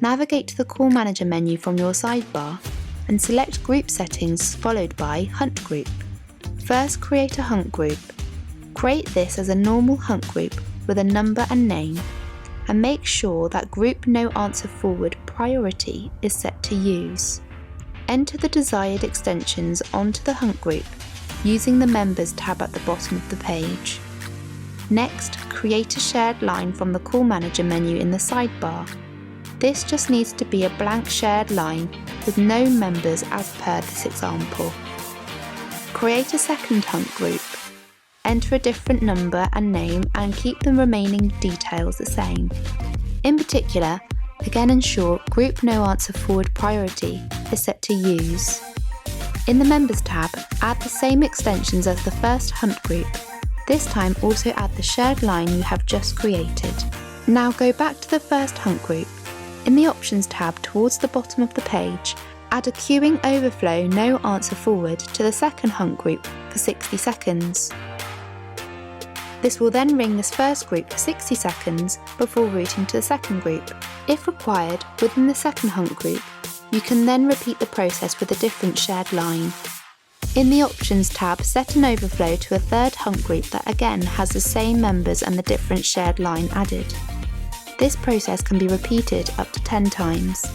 Navigate to the Call Manager menu from your sidebar and select Group Settings followed by Hunt Group. First, create a hunt group. Create this as a normal hunt group with a number and name, and make sure that Group No Answer Forward priority is set to Use. Enter the desired extensions onto the hunt group using the Members tab at the bottom of the page. Next, create a shared line from the Call Manager menu in the sidebar. This just needs to be a blank shared line with no members as per this example. Create a second hunt group. Enter a different number and name and keep the remaining details the same. In particular, again ensure Group No Answer Forward priority is set to Use. In the Members tab, add the same extensions as the first hunt group. This time also add the shared line you have just created. Now go back to the first hunt group. In the Options tab towards the bottom of the page, add a queuing overflow no answer forward to the second hunt group for 60 seconds. This will then ring this first group for 60 seconds before routing to the second group. If required, within the second hunt group, you can then repeat the process with a different shared line. In the Options tab, set an overflow to a third hunt group that again has the same members and the different shared line added. This process can be repeated up to 10 times.